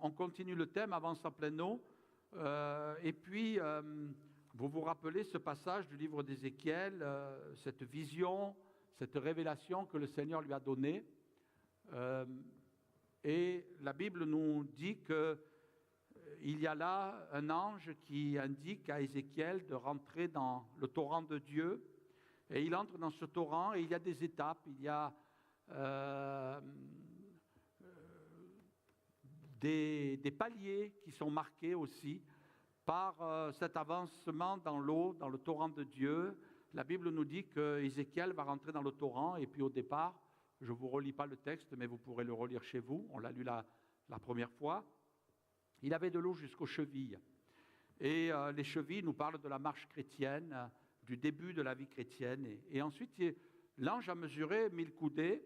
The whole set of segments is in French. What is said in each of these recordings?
on continue le thème, avance en pleine eau. Et puis, vous vous rappelez ce passage du livre d'Ézéchiel, cette vision, cette révélation que le Seigneur lui a donnée. Et la Bible nous dit qu'il y a là un ange qui indique à Ézéchiel de rentrer dans le torrent de Dieu. Et il entre dans ce torrent et il y a des étapes, il y a des paliers qui sont marqués aussi par cet avancement dans l'eau, dans le torrent de Dieu. La Bible nous dit qu'Ézéchiel va rentrer dans le torrent et puis au départ, je ne vous relis pas le texte, mais vous pourrez le relire chez vous, on l'a lu la première fois, il avait de l'eau jusqu'aux chevilles. Et les chevilles nous parlent de la marche chrétienne, du début de la vie chrétienne. Et ensuite, l'ange a mesuré 1000 coudées,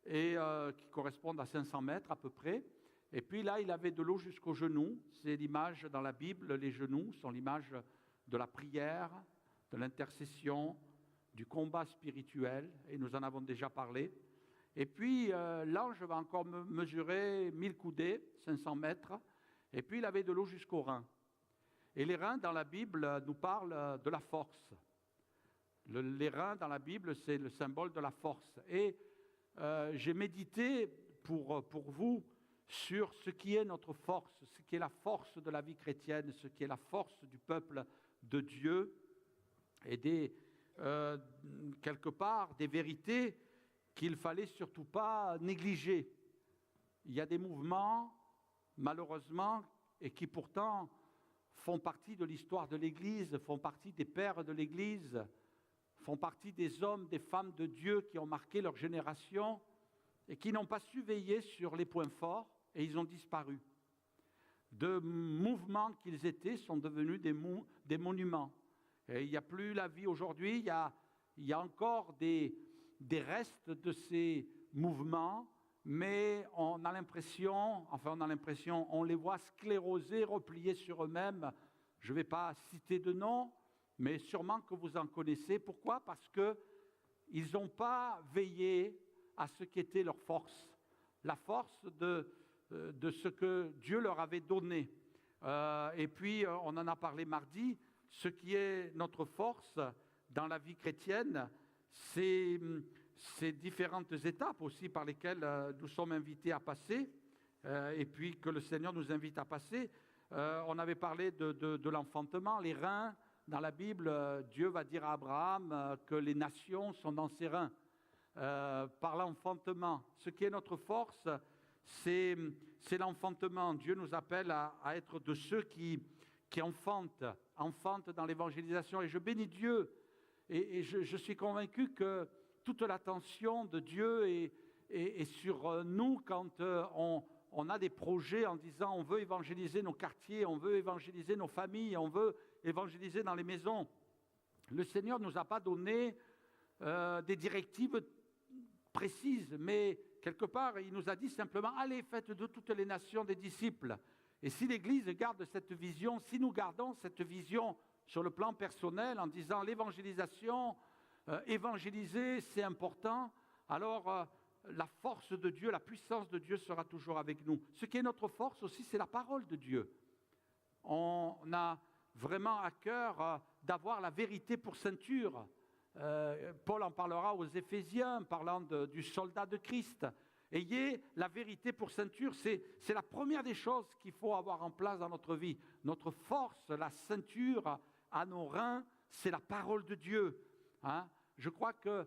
qui correspondent à 500 mètres à peu près. Et puis là, il avait de l'eau jusqu'aux genoux. C'est l'image dans la Bible, les genoux sont l'image de la prière, de l'intercession, du combat spirituel, et nous en avons déjà parlé. Et puis, l'ange va encore mesurer 1000 coudées, 500 mètres, et puis il avait de l'eau jusqu'aux reins. Et les reins, dans la Bible, nous parlent de la force. Les reins, dans la Bible, c'est le symbole de la force. Et j'ai médité pour vous sur ce qui est notre force, ce qui est la force de la vie chrétienne, ce qui est la force du peuple de Dieu, et quelque part des vérités qu'il ne fallait surtout pas négliger. Il y a des mouvements, malheureusement, et qui pourtant font partie de l'histoire de l'Église, font partie des pères de l'Église, font partie des hommes, des femmes de Dieu qui ont marqué leur génération et qui n'ont pas su veiller sur les points forts et ils ont disparu. De mouvements qu'ils étaient sont devenus des monuments. Et il n'y a plus la vie aujourd'hui, il y a encore des restes de ces mouvements, mais on les voit sclérosés, repliés sur eux-mêmes. Je ne vais pas citer de nom, mais sûrement que vous en connaissez. Pourquoi ? Parce qu'ils n'ont pas veillé à ce qu'était leur force, la force de ce que Dieu leur avait donné. Et puis, on en a parlé mardi, ce qui est notre force dans la vie chrétienne, c'est ces différentes étapes aussi par lesquelles nous sommes invités à passer, et puis que le Seigneur nous invite à passer. On avait parlé de l'enfantement, les reins. Dans la Bible, Dieu va dire à Abraham que les nations sont dans ses reins, par l'enfantement. Ce qui est notre force, c'est l'enfantement. Dieu nous appelle à être de ceux qui enfantent dans l'évangélisation. Et je bénis Dieu, et je suis convaincu que toute l'attention de Dieu est sur nous quand on a des projets en disant on veut évangéliser nos quartiers, on veut évangéliser nos familles, on veut évangéliser dans les maisons. Le Seigneur ne nous a pas donné des directives précises, mais quelque part, il nous a dit simplement, allez, faites de toutes les nations des disciples. Et si l'Église garde cette vision, si nous gardons cette vision sur le plan personnel en disant l'évangélisation, évangéliser, c'est important, alors la force de Dieu, la puissance de Dieu sera toujours avec nous. Ce qui est notre force aussi, c'est la parole de Dieu. On a vraiment à cœur d'avoir la vérité pour ceinture. Paul en parlera aux Éphésiens, parlant du soldat de Christ. Ayez la vérité pour ceinture, c'est la première des choses qu'il faut avoir en place dans notre vie. Notre force, la ceinture à nos reins, c'est la parole de Dieu. Je crois que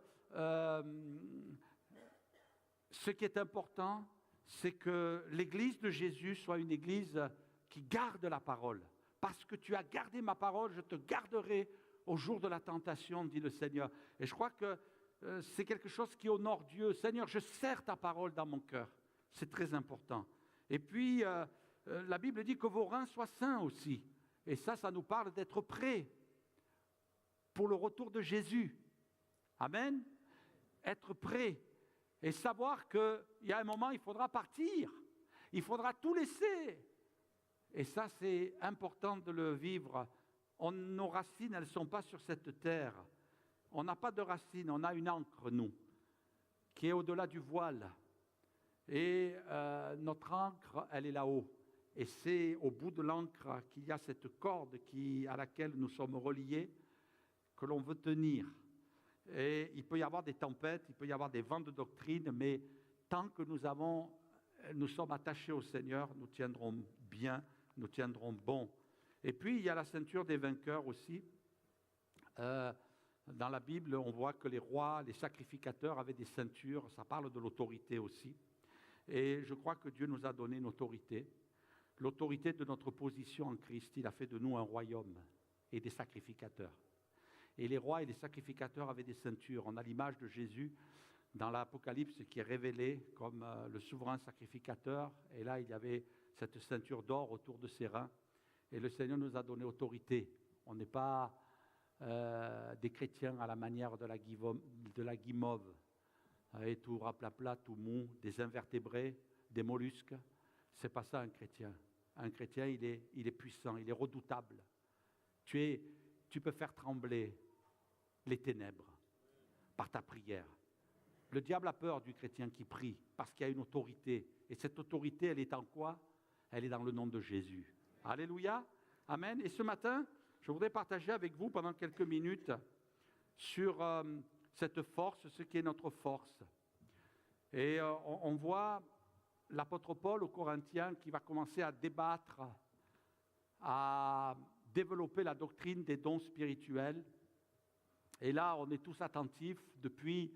ce qui est important, c'est que l'Église de Jésus soit une Église qui garde la parole. Parce que tu as gardé ma parole, je te garderai au jour de la tentation, dit le Seigneur. Et je crois que c'est quelque chose qui honore Dieu. Seigneur, je serre ta parole dans mon cœur. C'est très important. Et puis, la Bible dit que vos reins soient sains aussi. Et ça nous parle d'être prêts pour le retour de Jésus. Amen. Être prêt et savoir qu'il y a un moment, il faudra partir. Il faudra tout laisser. Et ça, c'est important de le vivre. Nos racines, elles ne sont pas sur cette terre. On n'a pas de racines, on a une ancre, nous, qui est au-delà du voile. Et notre ancre, elle est là-haut. Et c'est au bout de l'ancre qu'il y a cette corde à laquelle nous sommes reliés, que l'on veut tenir. Et il peut y avoir des tempêtes, il peut y avoir des vents de doctrine, mais tant que nous sommes attachés au Seigneur, nous tiendrons bien, nous tiendrons bon. Et puis il y a la ceinture des vainqueurs aussi. Dans la Bible, on voit que les rois, les sacrificateurs avaient des ceintures, ça parle de l'autorité aussi. Et je crois que Dieu nous a donné une autorité. L'autorité de notre position en Christ, il a fait de nous un royaume et des sacrificateurs. Et les rois et les sacrificateurs avaient des ceintures. On a l'image de Jésus dans l'Apocalypse qui est révélé comme le souverain sacrificateur. Et là, il y avait cette ceinture d'or autour de ses reins. Et le Seigneur nous a donné autorité. On n'est pas des chrétiens à la manière de la guimauve, et tout raplapla, tout mou, des invertébrés, des mollusques. C'est pas ça un chrétien. Un chrétien, il est puissant, il est redoutable. Tu peux faire trembler les ténèbres par ta prière. Le diable a peur du chrétien qui prie parce qu'il y a une autorité. Et cette autorité, elle est en quoi? Elle est dans le nom de Jésus. Alléluia. Amen. Et ce matin, je voudrais partager avec vous pendant quelques minutes sur cette force, ce qui est notre force. Et on voit l'apôtre Paul aux Corinthiens qui va commencer à débattre, à développer la doctrine des dons spirituels. Et là, on est tous attentifs depuis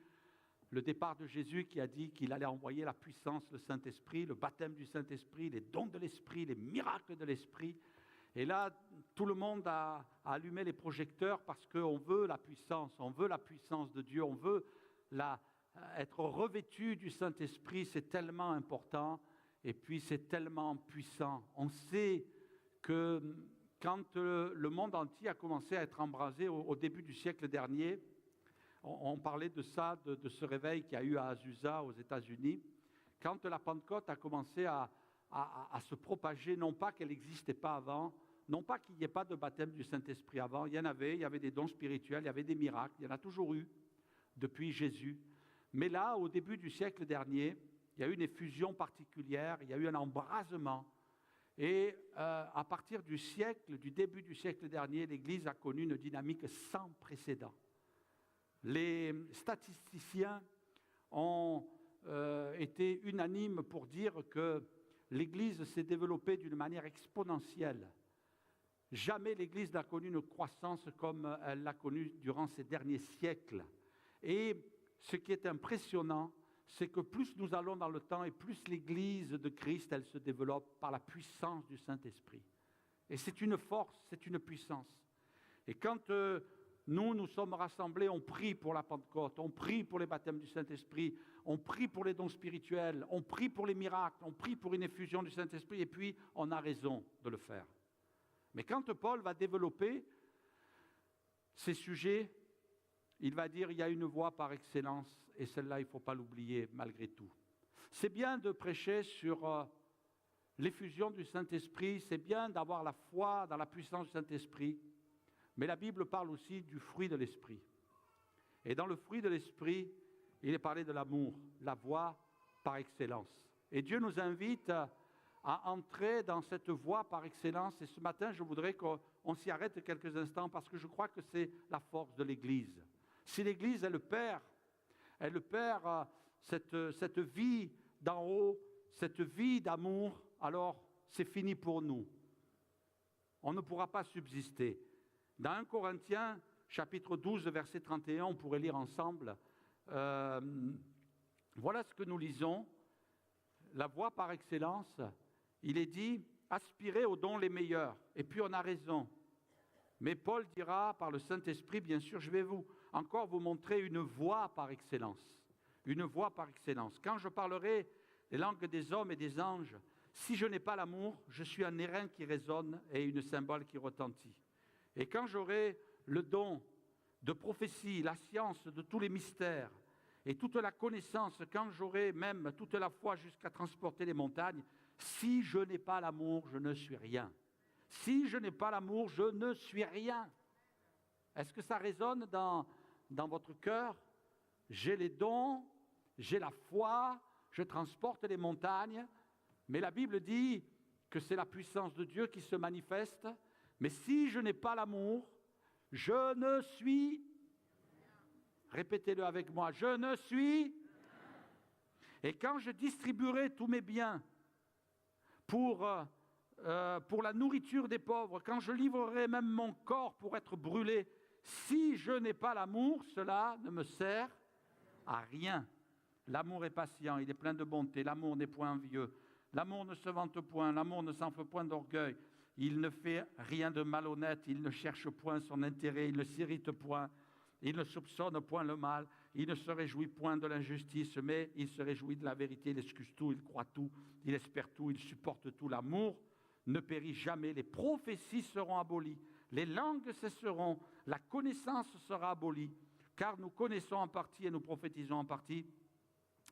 le départ de Jésus qui a dit qu'il allait envoyer la puissance, le Saint-Esprit, le baptême du Saint-Esprit, les dons de l'Esprit, les miracles de l'Esprit. Et là, tout le monde a allumé les projecteurs parce qu'on veut la puissance de Dieu, on veut être revêtu du Saint-Esprit, c'est tellement important et puis c'est tellement puissant. On sait que quand le monde entier a commencé à être embrasé au début du siècle dernier, on parlait de ça, de ce réveil qu'il y a eu à Azusa aux États-Unis, quand la Pentecôte a commencé à se propager, non pas qu'elle n'existait pas avant, non pas qu'il n'y ait pas de baptême du Saint-Esprit avant, il y avait des dons spirituels, il y avait des miracles, il y en a toujours eu depuis Jésus. Mais là, au début du siècle dernier, il y a eu une effusion particulière, il y a eu un embrasement. Et à partir du début du siècle dernier, l'Église a connu une dynamique sans précédent. Les statisticiens ont été unanimes pour dire que l'Église s'est développée d'une manière exponentielle. Jamais l'Église n'a connu une croissance comme elle l'a connue durant ces derniers siècles. Et ce qui est impressionnant, c'est que plus nous allons dans le temps et plus l'Église de Christ, elle se développe par la puissance du Saint-Esprit. Et c'est une force, c'est une puissance. Et quand nous sommes rassemblés, on prie pour la Pentecôte, on prie pour les baptêmes du Saint-Esprit, on prie pour les dons spirituels, on prie pour les miracles, on prie pour une effusion du Saint-Esprit, et puis on a raison de le faire. Mais quand Paul va développer ces sujets, il va dire il y a une voie par excellence, et celle-là, il ne faut pas l'oublier malgré tout. C'est bien de prêcher sur l'effusion du Saint-Esprit, c'est bien d'avoir la foi dans la puissance du Saint-Esprit, mais la Bible parle aussi du fruit de l'Esprit. Et dans le fruit de l'Esprit, il est parlé de l'amour, la voie par excellence. Et Dieu nous invite à entrer dans cette voie par excellence. Et ce matin, je voudrais qu'on s'y arrête quelques instants parce que je crois que c'est la force de l'Église. Si l'Église, elle perd cette vie d'en haut, cette vie d'amour, alors c'est fini pour nous. On ne pourra pas subsister. Dans 1 Corinthiens, chapitre 12, verset 31, on pourrait lire ensemble, voilà ce que nous lisons. La voie par excellence, il est dit, aspirez aux dons les meilleurs. Et puis on a raison. Mais Paul dira par le Saint-Esprit, bien sûr, je vais encore vous montrer une voie par excellence. Une voie par excellence. Quand je parlerai les langues des hommes et des anges, si je n'ai pas l'amour, je suis un airain qui résonne et une cymbale qui retentit. Et quand j'aurai le don de prophétie, la science de tous les mystères et toute la connaissance, quand j'aurai même toute la foi jusqu'à transporter les montagnes, si je n'ai pas l'amour, je ne suis rien. Si je n'ai pas l'amour, je ne suis rien. Est-ce que ça résonne dans votre cœur? J'ai les dons, j'ai la foi, je transporte les montagnes, mais la Bible dit que c'est la puissance de Dieu qui se manifeste. Mais si je n'ai pas l'amour, je ne suis... Répétez-le avec moi, je ne suis... Et quand je distribuerai tous mes biens pour la nourriture des pauvres, quand je livrerai même mon corps pour être brûlé, si je n'ai pas l'amour, cela ne me sert à rien. L'amour est patient, il est plein de bonté, l'amour n'est point envieux, l'amour ne se vante point, l'amour ne s'enfle point d'orgueil, il ne fait rien de malhonnête, il ne cherche point son intérêt, il ne s'irrite point, il ne soupçonne point le mal, il ne se réjouit point de l'injustice, mais il se réjouit de la vérité, il excuse tout, il croit tout, il espère tout, il supporte tout. L'amour ne périt jamais, les prophéties seront abolies, les langues cesseront, la connaissance sera abolie, car nous connaissons en partie et nous prophétisons en partie.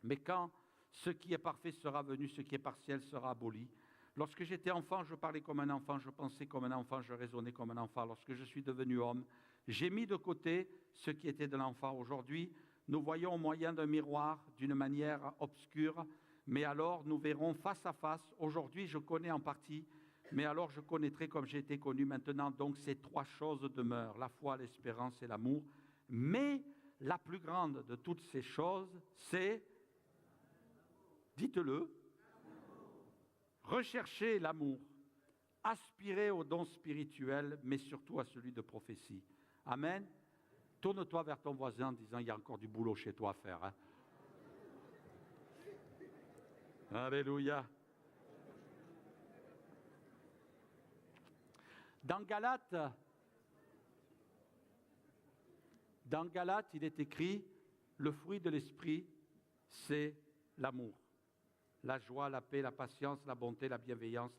Mais quand ce qui est parfait sera venu, ce qui est partiel sera aboli. Lorsque j'étais enfant, je parlais comme un enfant, je pensais comme un enfant, je raisonnais comme un enfant. Lorsque je suis devenu homme, j'ai mis de côté ce qui était de l'enfant. Aujourd'hui, nous voyons au moyen d'un miroir d'une manière obscure, mais alors nous verrons face à face. Aujourd'hui, je connais en partie, mais alors je connaîtrai comme j'ai été connu maintenant. Donc ces trois choses demeurent, la foi, l'espérance et l'amour. Mais la plus grande de toutes ces choses, c'est, dites-le, rechercher l'amour, aspirer au don spirituel, mais surtout à celui de prophétie. Amen. Tourne-toi vers ton voisin en disant, il y a encore du boulot chez toi à faire. Hein? Alléluia. Dans Galates, il est écrit, le fruit de l'esprit, c'est l'amour. La joie, la paix, la patience, la bonté, la bienveillance,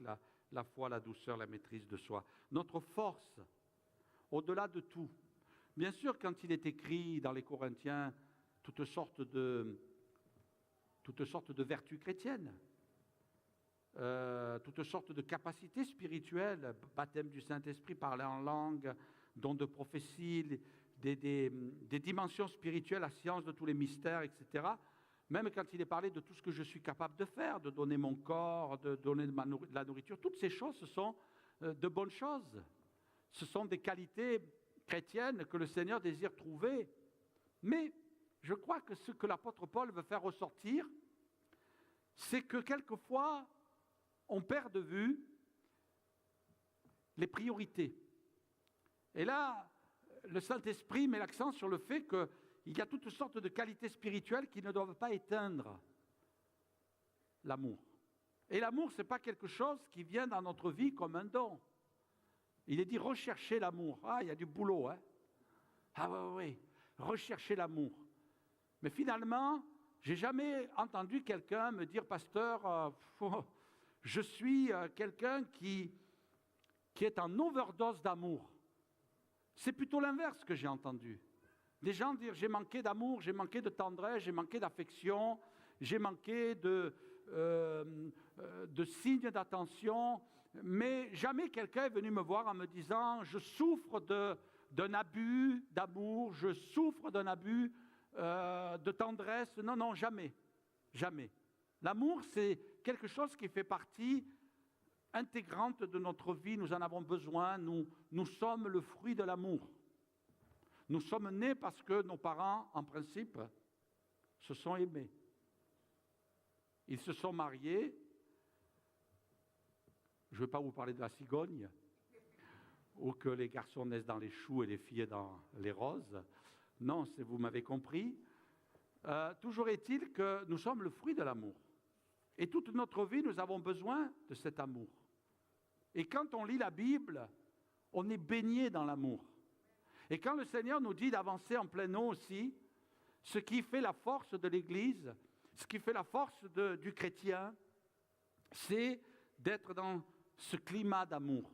la foi, la douceur, la maîtrise de soi. Notre force, au-delà de tout. Bien sûr, quand il est écrit dans les Corinthiens toutes sortes de vertus chrétiennes, toutes sortes de capacités spirituelles, baptême du Saint-Esprit, parler en langue, don de prophétie, des dimensions spirituelles, la science de tous les mystères, etc. Même quand il est parlé de tout ce que je suis capable de faire, de donner mon corps, de donner de la nourriture, toutes ces choses, ce sont de bonnes choses. Ce sont des qualités chrétiennes que le Seigneur désire trouver. Mais je crois que ce que l'apôtre Paul veut faire ressortir, c'est que quelquefois, on perd de vue les priorités. Et là, le Saint-Esprit met l'accent sur le fait qu'il y a toutes sortes de qualités spirituelles qui ne doivent pas éteindre l'amour. Et l'amour, ce n'est pas quelque chose qui vient dans notre vie comme un don. Il est dit rechercher l'amour. Ah, il y a du boulot, hein? Ah oui, rechercher l'amour. Mais finalement, je n'ai jamais entendu quelqu'un me dire, pasteur, je suis quelqu'un qui est en overdose d'amour. C'est plutôt l'inverse que j'ai entendu. Des gens dire, j'ai manqué d'amour, j'ai manqué de tendresse, j'ai manqué d'affection, j'ai manqué de signes d'attention, mais jamais quelqu'un est venu me voir en me disant, je souffre d'un abus d'amour, je souffre d'un abus de tendresse. Non, non, jamais, jamais. L'amour, c'est quelque chose qui fait partie intégrante de notre vie, nous en avons besoin, nous sommes le fruit de l'amour. Nous sommes nés parce que nos parents, en principe, se sont aimés. Ils se sont mariés. Je ne vais pas vous parler de la cigogne, ou que les garçons naissent dans les choux et les filles dans les roses. Non, vous m'avez compris. Toujours est-il que nous sommes le fruit de l'amour. Et toute notre vie, nous avons besoin de cet amour. Et quand on lit la Bible, on est baigné dans l'amour. Et quand le Seigneur nous dit d'avancer en plein eau aussi, ce qui fait la force de l'Église, ce qui fait la force du chrétien, c'est d'être dans ce climat d'amour.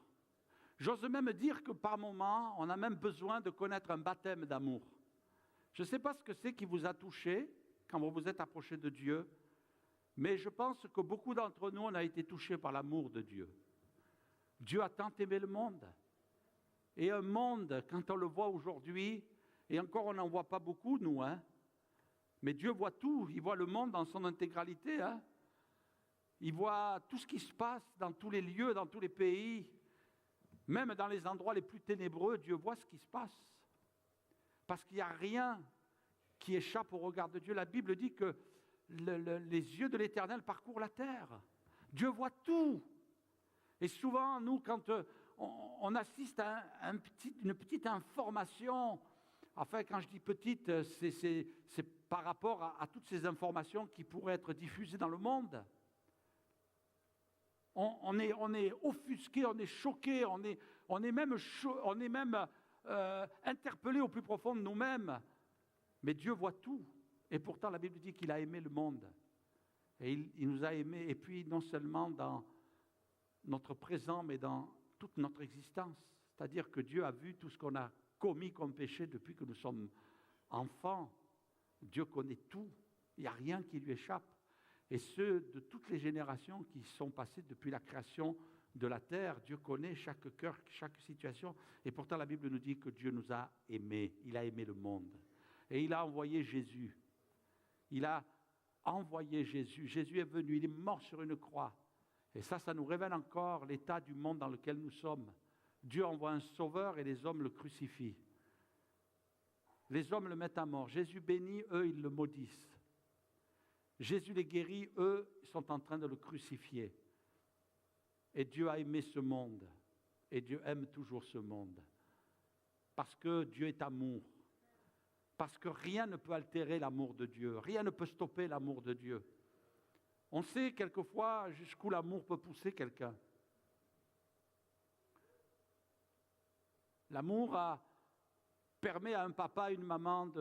J'ose même dire que par moments, on a même besoin de connaître un baptême d'amour. Je ne sais pas ce que c'est qui vous a touché quand vous vous êtes approché de Dieu, mais je pense que beaucoup d'entre nous, on a été touchés par l'amour de Dieu. Dieu a tant aimé le monde. Et un monde, quand on le voit aujourd'hui, et encore on n'en voit pas beaucoup, nous, hein, mais Dieu voit tout, il voit le monde dans son intégralité. Hein. il voit tout ce qui se passe dans tous les lieux, dans tous les pays, même dans les endroits les plus ténébreux, Dieu voit ce qui se passe. Parce qu'il n'y a rien qui échappe au regard de Dieu. La Bible dit que les yeux de l'Éternel parcourent la terre. Dieu voit tout. Et souvent, nous, quand on assiste à une petite information, enfin, quand je dis petite, c'est par rapport à toutes ces informations qui pourraient être diffusées dans le monde. On est offusqué, on est choqué, on est même interpellé au plus profond de nous-mêmes. Mais Dieu voit tout. Et pourtant, la Bible dit qu'il a aimé le monde. Et il nous a aimés, et puis non seulement dans notre présent, mais dans toute notre existence. C'est-à-dire que Dieu a vu tout ce qu'on a commis comme péché depuis que nous sommes enfants. Dieu connaît tout. Il n'y a rien qui lui échappe. Et ceux de toutes les générations qui sont passées depuis la création de la terre, Dieu connaît chaque cœur, chaque situation. Et pourtant, la Bible nous dit que Dieu nous a aimés. Il a aimé le monde. Et il a envoyé Jésus. Il a envoyé Jésus. Jésus est venu, il est mort sur une croix. Et ça nous révèle encore l'état du monde dans lequel nous sommes. Dieu envoie un sauveur et les hommes le crucifient. Les hommes le mettent à mort. Jésus bénit, eux, ils le maudissent. Jésus les guérit, eux, ils sont en train de le crucifier. Et Dieu a aimé ce monde. Et Dieu aime toujours ce monde. Parce que Dieu est amour. Parce que rien ne peut altérer l'amour de Dieu. Rien ne peut stopper l'amour de Dieu. On sait quelquefois jusqu'où l'amour peut pousser quelqu'un. L'amour permet à un papa, une maman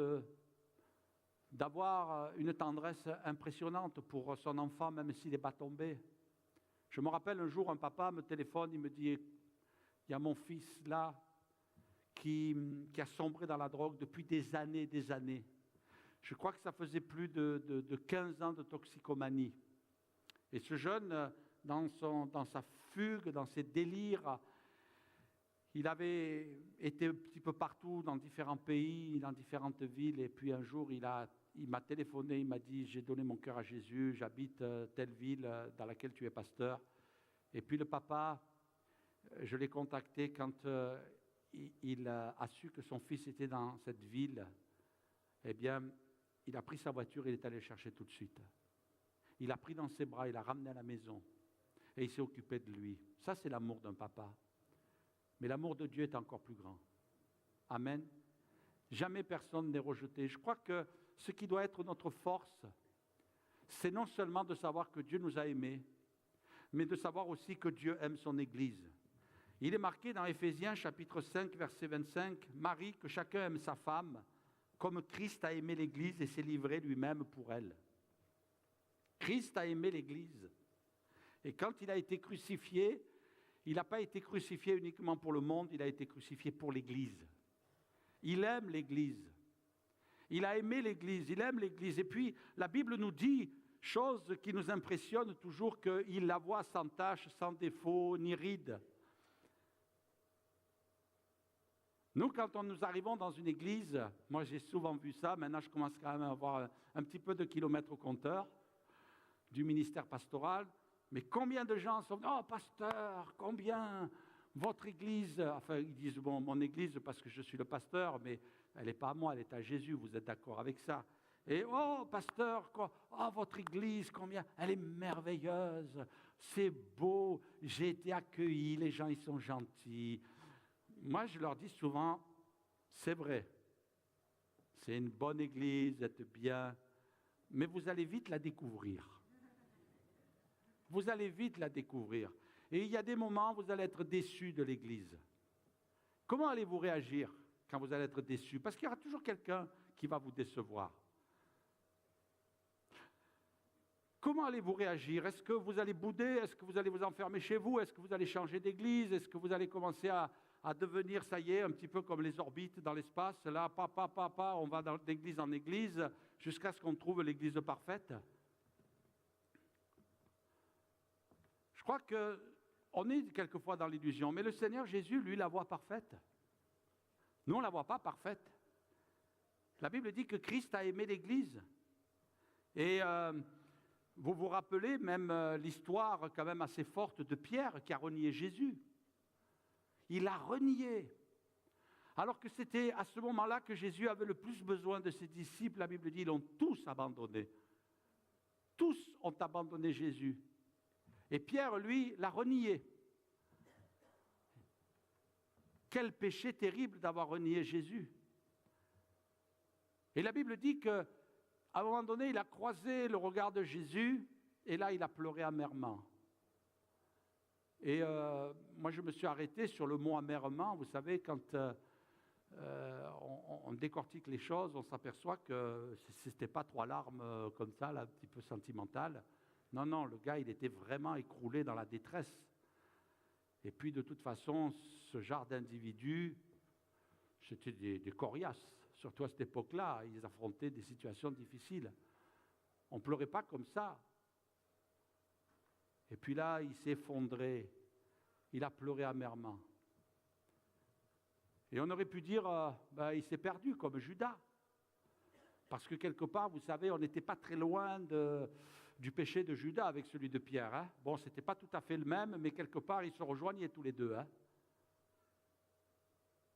d'avoir une tendresse impressionnante pour son enfant, même s'il n'est pas tombé. Je me rappelle un jour, un papa me téléphone, il me dit, il y a mon fils là qui a sombré dans la drogue depuis des années, des années. Je crois que ça faisait plus de 15 ans de toxicomanie. Et ce jeune, dans sa fugue, dans ses délires, il avait été un petit peu partout, dans différents pays, dans différentes villes. Et puis un jour, il m'a téléphoné, il m'a dit, j'ai donné mon cœur à Jésus, j'habite telle ville dans laquelle tu es pasteur. Et puis le papa, je l'ai contacté quand il a su que son fils était dans cette ville. Eh bien, il a pris sa voiture et il est allé le chercher tout de suite. Il l'a pris dans ses bras, il l'a ramené à la maison. Et il s'est occupé de lui. Ça, c'est l'amour d'un papa. Mais l'amour de Dieu est encore plus grand. Amen. Jamais personne n'est rejeté. Je crois que ce qui doit être notre force, c'est non seulement de savoir que Dieu nous a aimés, mais de savoir aussi que Dieu aime son Église. Il est marqué dans Éphésiens chapitre 5, verset 25, « Marie, que chacun aime sa femme, comme Christ a aimé l'Église et s'est livré lui-même pour elle. » Christ a aimé l'Église. Et quand il a été crucifié, il n'a pas été crucifié uniquement pour le monde, il a été crucifié pour l'Église. Il aime l'Église. Il a aimé l'Église, il aime l'Église. Et puis, la Bible nous dit, chose qui nous impressionne toujours, qu'il la voit sans tache, sans défaut, ni ride. Nous, quand nous arrivons dans une église, moi j'ai souvent vu ça, maintenant je commence quand même à avoir un petit peu de kilomètres au compteur du ministère pastoral, mais combien de gens sont venus, « Oh, pasteur, combien votre église ?» Enfin, ils disent, bon, mon église parce que je suis le pasteur, mais elle n'est pas à moi, elle est à Jésus, vous êtes d'accord avec ça. Et, « Oh, pasteur, oh, votre église, combien elle est merveilleuse, c'est beau, j'ai été accueilli, les gens, ils sont gentils. » Moi, je leur dis souvent, c'est vrai, c'est une bonne église, vous êtes bien, mais vous allez vite la découvrir. Vous allez vite la découvrir. Et il y a des moments où vous allez être déçus de l'église. Comment allez-vous réagir quand vous allez être déçus? Parce qu'il y aura toujours quelqu'un qui va vous décevoir. Comment allez-vous réagir? Est-ce que vous allez bouder? Est-ce que vous allez vous enfermer chez vous? Est-ce que vous allez changer d'église? Est-ce que vous allez commencer à devenir, ça y est, un petit peu comme les orbites dans l'espace? Là, on va d'église en église jusqu'à ce qu'on trouve l'église parfaite. Je crois qu'on est quelquefois dans l'illusion, mais le Seigneur Jésus, lui, la voit parfaite. Nous, on ne la voit pas parfaite. La Bible dit que Christ a aimé l'Église. Et Vous vous rappelez même l'histoire quand même assez forte de Pierre qui a renié Jésus. Il a renié. Alors que c'était à ce moment-là que Jésus avait le plus besoin de ses disciples, la Bible dit, ils l'ont tous abandonné. Tous ont abandonné Jésus. Et Pierre, lui, l'a renié. Quel péché terrible d'avoir renié Jésus. Et la Bible dit qu'à un moment donné, il a croisé le regard de Jésus, et là, il a pleuré amèrement. Et moi, je me suis arrêté sur le mot amèrement. Vous savez, quand on décortique les choses, on s'aperçoit que ce n'était pas trois larmes comme ça, là, un petit peu sentimentales. Non, non, le gars, il était vraiment écroulé dans la détresse. Et puis, de toute façon, ce genre d'individus, c'était des coriaces. Surtout à cette époque-là, ils affrontaient des situations difficiles. On ne pleurait pas comme ça. Et puis là, il s'est effondré. Il a pleuré amèrement. Et on aurait pu dire, il s'est perdu comme Judas. Parce que quelque part, vous savez, on n'était pas très loin du péché de Judas avec celui de Pierre. Hein. Bon, ce n'était pas tout à fait le même, mais quelque part, ils se rejoignaient tous les deux. Hein.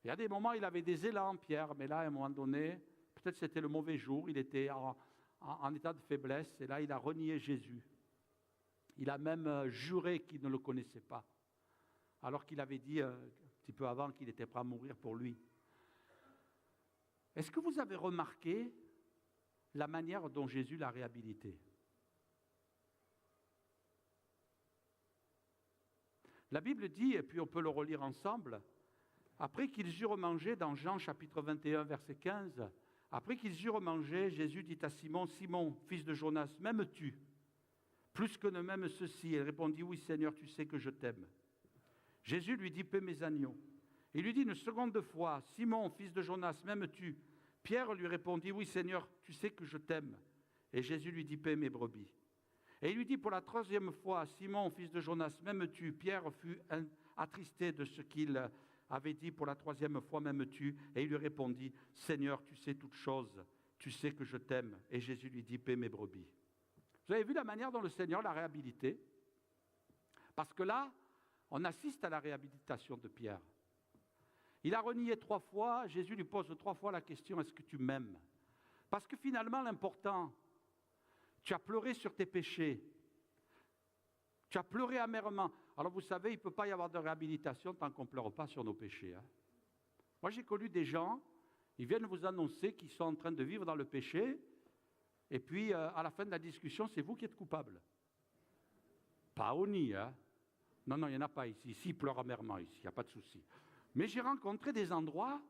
Il y a des moments, il avait des élans, Pierre, mais là, à un moment donné, peut-être c'était le mauvais jour, il était en état de faiblesse, et là, il a renié Jésus. Il a même juré qu'il ne le connaissait pas, alors qu'il avait dit un petit peu avant qu'il était prêt à mourir pour lui. Est-ce que vous avez remarqué la manière dont Jésus l'a réhabilité? La Bible dit, et puis on peut le relire ensemble, après qu'ils eurent mangé, dans Jean chapitre 21, verset 15, après qu'ils eurent mangé, Jésus dit à Simon, « Simon, fils de Jonas, m'aimes-tu? Plus que ne m'aime ceci. » Il répondit, « Oui, Seigneur, tu sais que je t'aime. » Jésus lui dit, « Paie mes agneaux. » Il lui dit une seconde fois, « Simon, fils de Jonas, m'aimes-tu? » Pierre lui répondit, « Oui, Seigneur, tu sais que je t'aime. » Et Jésus lui dit, « Paie mes brebis. » Et il lui dit pour la troisième fois, « Simon, fils de Jonas, m'aimes-tu? » Pierre fut attristé de ce qu'il avait dit pour la troisième fois, « M'aimes-tu » Et il lui répondit, « Seigneur, tu sais toutes choses, tu sais que je t'aime. » Et Jésus lui dit, « Paie mes brebis. » Vous avez vu la manière dont le Seigneur l'a réhabilité? Parce que là, on assiste à la réhabilitation de Pierre. Il a renié 3 fois, Jésus lui pose 3 fois la question, « Est-ce que tu m'aimes ?» Parce que finalement, l'important, tu as pleuré sur tes péchés, tu as pleuré amèrement. Alors vous savez, il ne peut pas y avoir de réhabilitation tant qu'on ne pleure pas sur nos péchés. Hein. Moi, j'ai connu des gens, ils viennent vous annoncer qu'ils sont en train de vivre dans le péché, et puis à la fin de la discussion, c'est vous qui êtes coupable. Pas au nid, hein. Non, non, il n'y en a pas ici. Ici, ils pleurent amèrement, ici, il n'y a pas de souci. Mais j'ai rencontré des endroits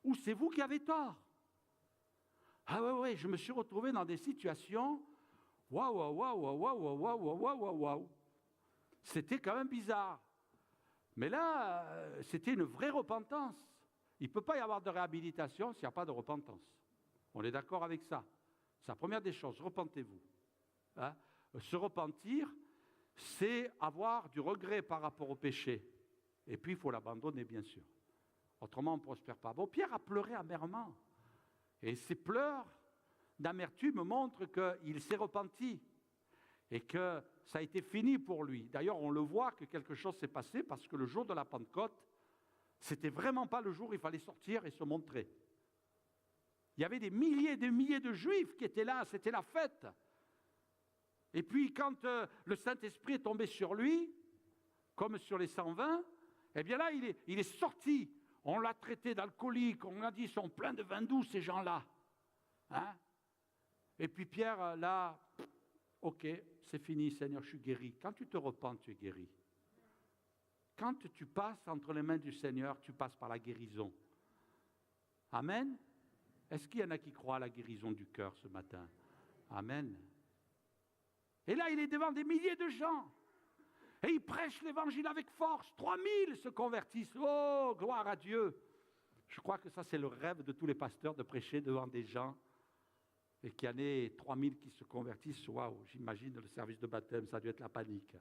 où c'est vous qui avez tort. Ah ouais, je me suis retrouvé dans des situations, waouh. C'était quand même bizarre. Mais là, c'était une vraie repentance. Il ne peut pas y avoir de réhabilitation s'il n'y a pas de repentance. On est d'accord avec ça. C'est la première des choses, repentez-vous. Hein? Se repentir, c'est avoir du regret par rapport au péché. Et puis, il faut l'abandonner, bien sûr. Autrement, on ne prospère pas. Bon, Pierre a pleuré amèrement. Et ses pleurs d'amertume montrent qu'il s'est repenti. Et que ça a été fini pour lui. D'ailleurs, on le voit que quelque chose s'est passé parce que le jour de la Pentecôte, c'était vraiment pas le jour où il fallait sortir et se montrer. Il y avait des milliers et des milliers de Juifs qui étaient là, c'était la fête. Et puis quand le Saint-Esprit est tombé sur lui, comme sur les 120, eh bien là, il est sorti. On l'a traité d'alcoolique, on a dit, ils sont pleins de vin doux, ces gens-là. Hein? Et puis Pierre, là, ok, c'est fini, Seigneur, je suis guéri. Quand tu te repens, tu es guéri. Quand tu passes entre les mains du Seigneur, tu passes par la guérison. Amen. Est-ce qu'il y en a qui croient à la guérison du cœur ce matin? Amen. Et là, il est devant des milliers de gens. Et il prêche l'évangile avec force. 3000 se convertissent. Oh, gloire à Dieu. Je crois que ça, c'est le rêve de tous les pasteurs, de prêcher devant des gens. Et qu'il y en ait 3000 qui se convertissent. Waouh, j'imagine le service de baptême, ça a dû être la panique.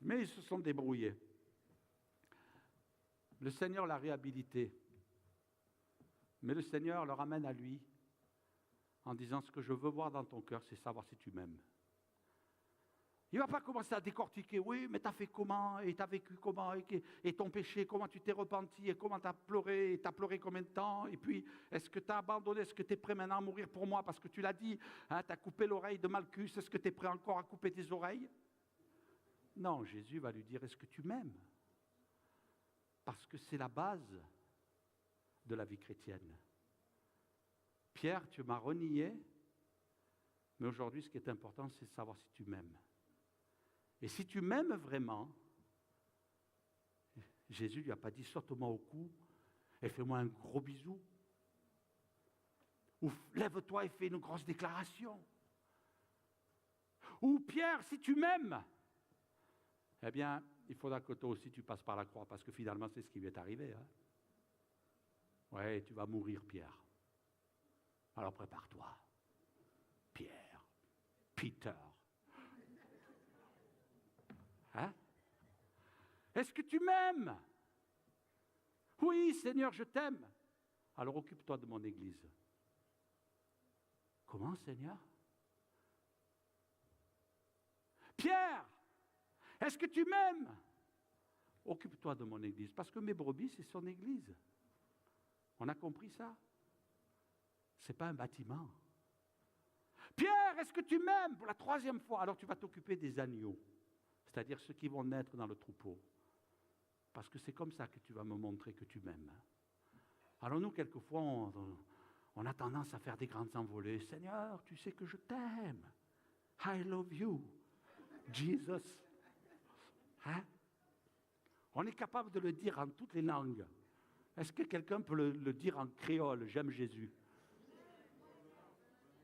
Mais ils se sont débrouillés. Le Seigneur l'a réhabilité. Mais le Seigneur le ramène à lui en disant, ce que je veux voir dans ton cœur, c'est savoir si tu m'aimes. Il ne va pas commencer à décortiquer, oui, mais tu as fait comment, et tu as vécu comment, et ton péché, comment tu t'es repenti, et comment tu as pleuré, et tu as pleuré combien de temps, et puis, est-ce que tu as abandonné, est-ce que tu es prêt maintenant à mourir pour moi, parce que tu l'as dit, hein, tu as coupé l'oreille de Malchus, est-ce que tu es prêt encore à couper tes oreilles? Non, Jésus va lui dire, est-ce que tu m'aimes? Parce que c'est la base de la vie chrétienne. Pierre, tu m'as renié, mais aujourd'hui, ce qui est important, c'est de savoir si tu m'aimes. Et si tu m'aimes vraiment, Jésus ne lui a pas dit saute-moi au cou et fais-moi un gros bisou. Ou lève-toi et fais une grosse déclaration. Ou Pierre, si tu m'aimes, eh bien, il faudra que toi aussi tu passes par la croix, parce que finalement, c'est ce qui lui est arrivé. Hein. Ouais, tu vas mourir, Pierre. Alors prépare-toi. Pierre, Peter. Hein? Est-ce que tu m'aimes? Oui, Seigneur, je t'aime. Alors occupe-toi de mon Église. Comment, Seigneur? Pierre, est-ce que tu m'aimes? Occupe-toi de mon Église, parce que mes brebis, c'est son Église. On a compris ça? Ce n'est pas un bâtiment. Pierre, est-ce que tu m'aimes? Pour la 3e fois, alors tu vas t'occuper des agneaux. C'est-à-dire ceux qui vont naître dans le troupeau. Parce que c'est comme ça que tu vas me montrer que tu m'aimes. Alors nous, quelquefois, on a tendance à faire des grandes envolées. Seigneur, tu sais que je t'aime. I love you. Jesus. Hein? On est capable de le dire en toutes les langues. Est-ce que quelqu'un peut le dire en créole? J'aime Jésus.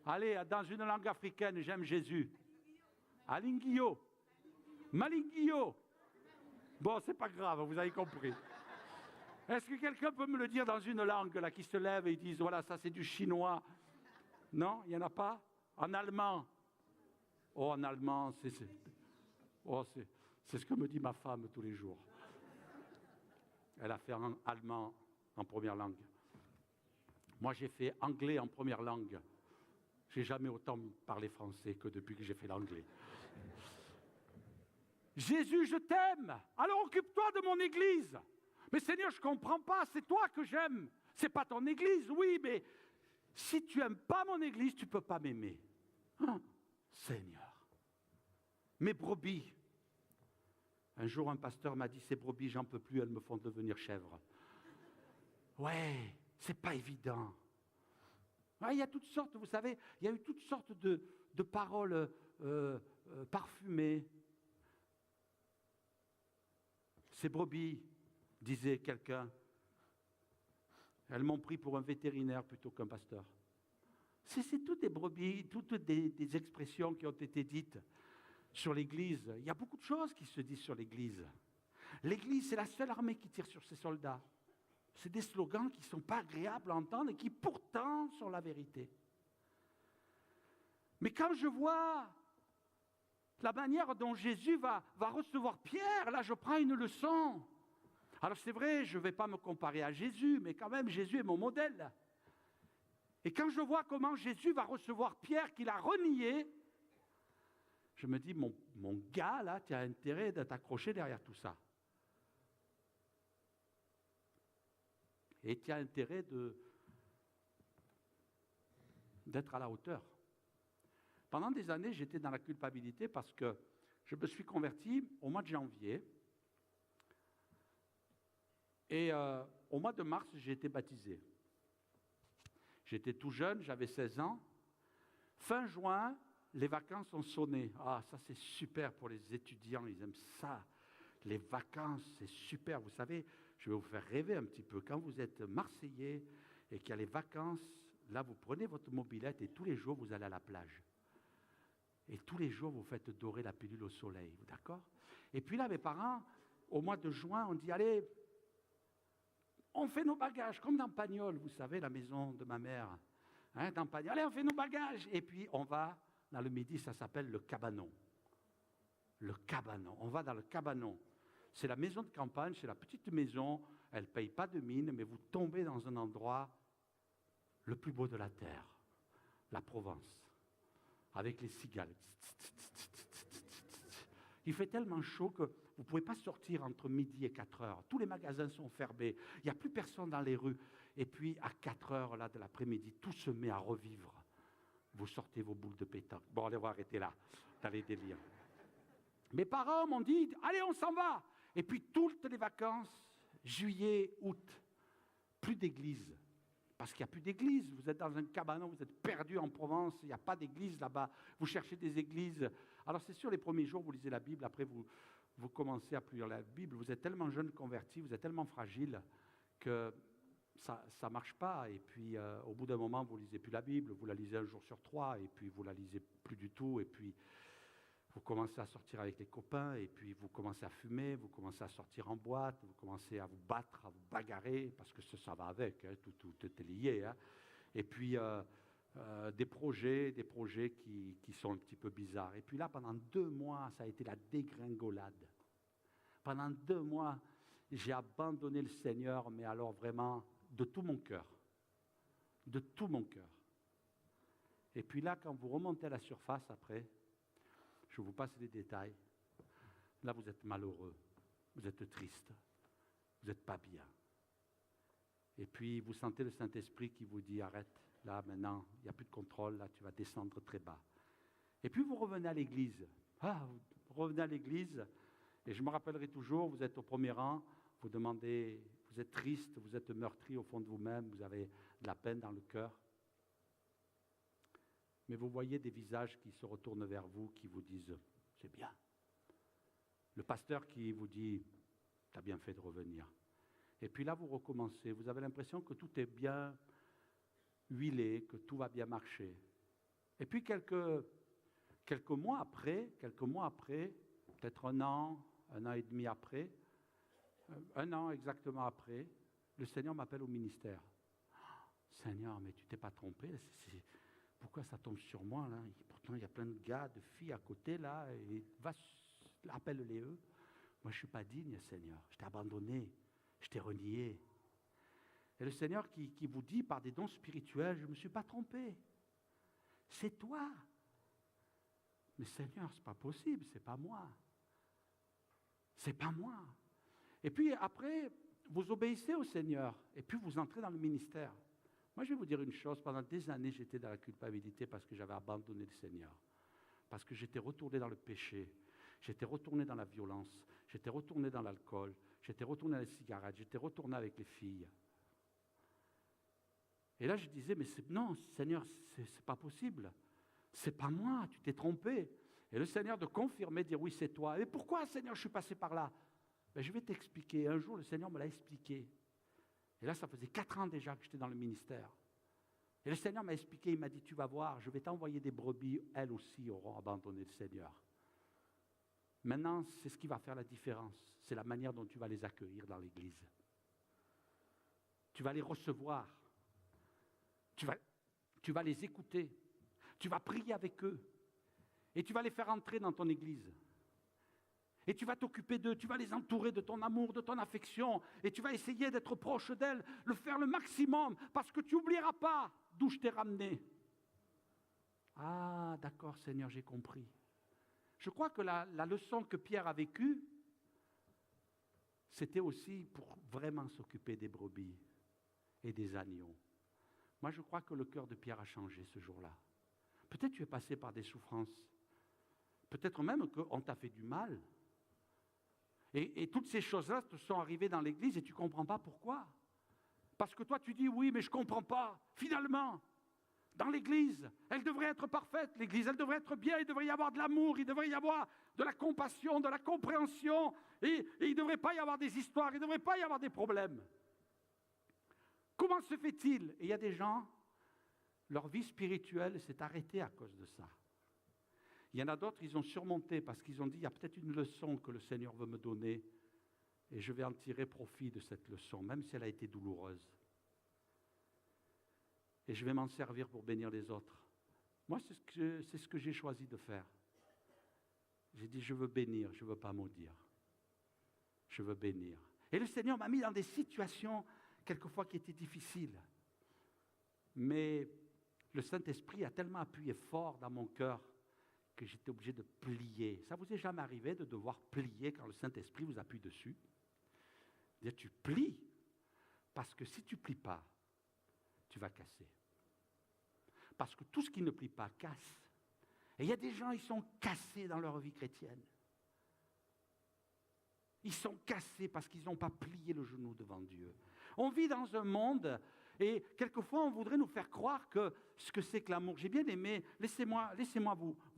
Allez, dans une langue africaine, j'aime Jésus. Alingio. Malingio. Bon, c'est pas grave, vous avez compris. Est-ce que quelqu'un peut me le dire dans une langue là, qui se lève et disent, voilà, ça c'est du chinois? Non, il n'y en a pas? En allemand? Oh, en allemand, c'est ce que me dit ma femme tous les jours. Elle a fait en allemand en première langue. Moi, j'ai fait anglais en première langue. J'ai jamais autant parlé français que depuis que j'ai fait l'anglais. Jésus, je t'aime. Alors occupe-toi de mon Église. Mais Seigneur, je ne comprends pas. C'est toi que j'aime. Ce n'est pas ton Église. Oui, mais si tu n'aimes pas mon Église, tu ne peux pas m'aimer. Hein? Seigneur. Mes brebis. Un jour, un pasteur m'a dit, ces brebis, j'en peux plus, elles me font devenir chèvre. Ouais, c'est pas évident. Ouais, il y a toutes sortes, vous savez, il y a eu toutes sortes de paroles parfumées. Ces brebis, disait quelqu'un, elles m'ont pris pour un vétérinaire plutôt qu'un pasteur. C'est toutes des brebis, toutes des expressions qui ont été dites sur l'Église. Il y a beaucoup de choses qui se disent sur l'Église. L'Église, c'est la seule armée qui tire sur ses soldats. C'est des slogans qui ne sont pas agréables à entendre et qui pourtant sont la vérité. Mais quand je vois la manière dont Jésus va recevoir Pierre, là je prends une leçon. Alors c'est vrai, je ne vais pas me comparer à Jésus, mais quand même Jésus est mon modèle. Et quand je vois comment Jésus va recevoir Pierre, qu'il a renié, je me dis, mon gars, là, tu as intérêt de t'accrocher derrière tout ça. Et tu as intérêt d'être à la hauteur. Pendant des années, j'étais dans la culpabilité parce que je me suis converti au mois de janvier. Et au mois de mars, j'ai été baptisé. J'étais tout jeune, j'avais 16 ans. Fin juin, les vacances ont sonné. Ah, ça c'est super pour les étudiants, ils aiment ça. Les vacances, c'est super. Vous savez, je vais vous faire rêver un petit peu. Quand vous êtes Marseillais et qu'il y a les vacances, là, vous prenez votre mobilette et tous les jours, vous allez à la plage. Et tous les jours, vous faites dorer la pilule au soleil. D'accord? Et puis là, mes parents, au mois de juin, on dit, allez, on fait nos bagages, comme dans Pagnol, vous savez, la maison de ma mère. Hein, dans Pagnol, allez, on fait nos bagages. Et puis, on va, dans le midi, ça s'appelle le cabanon. Le cabanon. On va dans le cabanon. C'est la maison de campagne, c'est la petite maison. Elle ne paye pas de mine, mais vous tombez dans un endroit le plus beau de la terre, la Provence, avec les cigales. Il fait tellement chaud que vous ne pouvez pas sortir entre midi et 4 heures. Tous les magasins sont fermés. Il n'y a plus personne dans les rues. Et puis, à 4 heures là, de l'après-midi, tout se met à revivre. Vous sortez vos boules de pétanque. Bon, allez, on va arrêter là, dans les délires. Mes parents m'ont dit, allez, on s'en va. Et puis, toutes les vacances, juillet, août, plus d'église. Parce qu'il n'y a plus d'église. Vous êtes dans un cabanon, vous êtes perdu en Provence, il n'y a pas d'église là-bas. Vous cherchez des églises. Alors, c'est sûr, les premiers jours, vous lisez la Bible, après, vous commencez à plus lire la Bible. Vous êtes tellement jeune converti, vous êtes tellement fragile que ça ne marche pas. Et puis, au bout d'un moment, vous ne lisez plus la Bible, vous la lisez un jour sur 3, et puis vous ne la lisez plus du tout. Et puis, vous commencez à sortir avec les copains, et puis vous commencez à fumer, vous commencez à sortir en boîte, vous commencez à vous battre, à vous bagarrer, parce que ça va avec, hein, tout est lié. Hein. Et puis, des projets qui sont un petit peu bizarres. Et puis là, pendant 2 mois, ça a été la dégringolade. Pendant 2 mois, j'ai abandonné le Seigneur, mais alors vraiment de tout mon cœur. De tout mon cœur. Et puis là, quand vous remontez à la surface après, je vous passe les détails. Là, vous êtes malheureux, vous êtes triste, vous n'êtes pas bien. Et puis, vous sentez le Saint-Esprit qui vous dit, arrête, là, maintenant, il n'y a plus de contrôle, là, tu vas descendre très bas. Et puis, vous revenez à l'église. Vous revenez à l'église, et je me rappellerai toujours, vous êtes au premier rang, vous demandez, vous êtes triste, vous êtes meurtri au fond de vous-même, vous avez de la peine dans le cœur. Mais vous voyez des visages qui se retournent vers vous, qui vous disent, c'est bien. Le pasteur qui vous dit, tu as bien fait de revenir. Et puis là, vous recommencez. Vous avez l'impression que tout est bien huilé, que tout va bien marcher. Et puis quelques mois après, peut-être un an et demi après, 1 an exactement après, le Seigneur m'appelle au ministère. Seigneur, mais tu t'es pas trompé, pourquoi ça tombe sur moi là? Pourtant, il y a plein de gars, de filles à côté là, et appelle-les eux. Moi, je ne suis pas digne, Seigneur. Je t'ai abandonné, je t'ai renié. Et le Seigneur qui vous dit par des dons spirituels, je ne me suis pas trompé. C'est toi. Mais Seigneur, ce n'est pas possible, ce n'est pas moi. C'est pas moi. Et puis après, vous obéissez au Seigneur, et puis vous entrez dans le ministère. Moi, je vais vous dire une chose, pendant des années, j'étais dans la culpabilité parce que j'avais abandonné le Seigneur. Parce que j'étais retourné dans le péché, j'étais retourné dans la violence, j'étais retourné dans l'alcool, j'étais retourné dans les cigarettes, j'étais retourné avec les filles. Et là, je disais, mais non, Seigneur, c'est pas possible. C'est pas moi, tu t'es trompé. Et le Seigneur de confirmer, dire, oui, c'est toi. Et pourquoi, Seigneur, je suis passé par là? Ben, je vais t'expliquer. Un jour, le Seigneur me l'a expliqué. Et là, ça faisait 4 ans déjà que j'étais dans le ministère. Et le Seigneur m'a expliqué, il m'a dit, tu vas voir, je vais t'envoyer des brebis, elles aussi auront abandonné le Seigneur. Maintenant, c'est ce qui va faire la différence. C'est la manière dont tu vas les accueillir dans l'église. Tu vas les recevoir. Tu vas les écouter. Tu vas prier avec eux. Et tu vas les faire entrer dans ton église. Et tu vas t'occuper d'eux, tu vas les entourer de ton amour, de ton affection, et tu vas essayer d'être proche d'elles, le faire le maximum, parce que tu n'oublieras pas d'où je t'ai ramené. Ah, d'accord, Seigneur, j'ai compris. Je crois que la leçon que Pierre a vécue, c'était aussi pour vraiment s'occuper des brebis et des agneaux. Moi, je crois que le cœur de Pierre a changé ce jour-là. Peut-être tu es passé par des souffrances. Peut-être même qu'on t'a fait du mal. Et toutes ces choses-là te sont arrivées dans l'église et tu ne comprends pas pourquoi. Parce que toi, tu dis, oui, mais je ne comprends pas. Finalement, dans l'église, elle devrait être parfaite, l'église, elle devrait être bien, il devrait y avoir de l'amour, il devrait y avoir de la compassion, de la compréhension, et il ne devrait pas y avoir des histoires, il ne devrait pas y avoir des problèmes. Comment se fait-il? Et il y a des gens, leur vie spirituelle s'est arrêtée à cause de ça. Il y en a d'autres, ils ont surmonté parce qu'ils ont dit, il y a peut-être une leçon que le Seigneur veut me donner et je vais en tirer profit de cette leçon, même si elle a été douloureuse. Et je vais m'en servir pour bénir les autres. Moi, c'est ce que j'ai choisi de faire. J'ai dit, je veux bénir, je ne veux pas maudire. Je veux bénir. Et le Seigneur m'a mis dans des situations, quelquefois, qui étaient difficiles. Mais le Saint-Esprit a tellement appuyé fort dans mon cœur que j'étais obligé de plier. Ça vous est jamais arrivé de devoir plier quand le Saint-Esprit vous appuie dessus? Dire, tu plies, parce que si tu ne plies pas, tu vas casser. Parce que tout ce qui ne plie pas casse. Et il y a des gens, ils sont cassés dans leur vie chrétienne. Ils sont cassés parce qu'ils n'ont pas plié le genou devant Dieu. On vit dans un monde, et quelquefois on voudrait nous faire croire que ce que c'est que l'amour. J'ai bien aimé, laissez-moi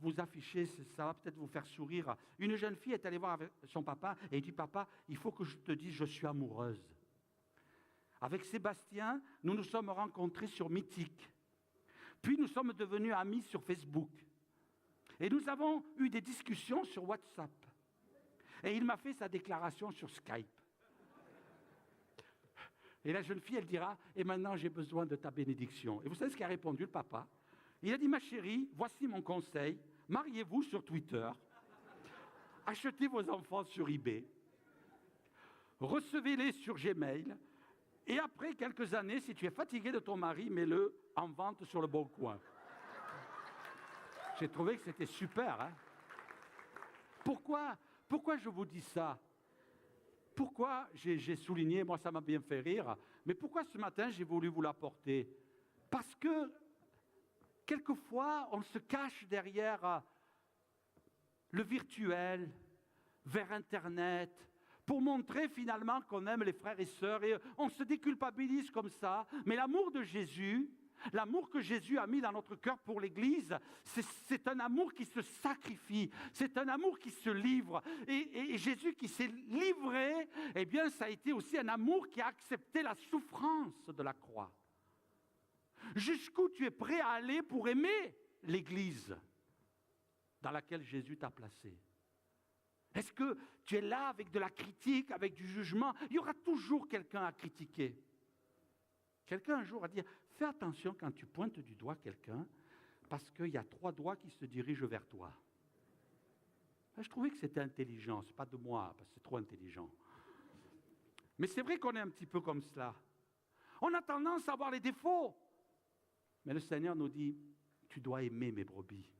vous afficher, ça va peut-être vous faire sourire. Une jeune fille est allée voir avec son papa et dit, papa, il faut que je te dise, je suis amoureuse. Avec Sébastien, nous nous sommes rencontrés sur Mythique. Puis nous sommes devenus amis sur Facebook. Et nous avons eu des discussions sur WhatsApp. Et il m'a fait sa déclaration sur Skype. Et la jeune fille, elle dira, et maintenant j'ai besoin de ta bénédiction. Et vous savez ce qu'a répondu le papa? Il a dit, ma chérie, voici mon conseil, mariez-vous sur Twitter, achetez vos enfants sur eBay, recevez-les sur Gmail, et après quelques années, si tu es fatigué de ton mari, mets-le en vente sur le Bon Coin. J'ai trouvé que c'était super. Hein? Pourquoi je vous dis ça? Pourquoi j'ai souligné, moi ça m'a bien fait rire, mais pourquoi ce matin j'ai voulu vous l'apporter? Parce que quelquefois on se cache derrière le virtuel, vers Internet, pour montrer finalement qu'on aime les frères et sœurs, et on se déculpabilise comme ça, mais l'amour de Jésus, l'amour que Jésus a mis dans notre cœur pour l'Église, c'est un amour qui se sacrifie, c'est un amour qui se livre. Et Jésus qui s'est livré, eh bien ça a été aussi un amour qui a accepté la souffrance de la croix. Jusqu'où tu es prêt à aller pour aimer l'Église dans laquelle Jésus t'a placé? Est-ce que tu es là avec de la critique, avec du jugement? Il y aura toujours quelqu'un à critiquer. Quelqu'un un jour a dit, fais attention quand tu pointes du doigt quelqu'un, parce qu'il y a 3 doigts qui se dirigent vers toi. Je trouvais que c'était intelligent, ce n'est pas de moi, parce que c'est trop intelligent. Mais c'est vrai qu'on est un petit peu comme cela. On a tendance à voir les défauts. Mais le Seigneur nous dit, tu dois aimer mes brebis.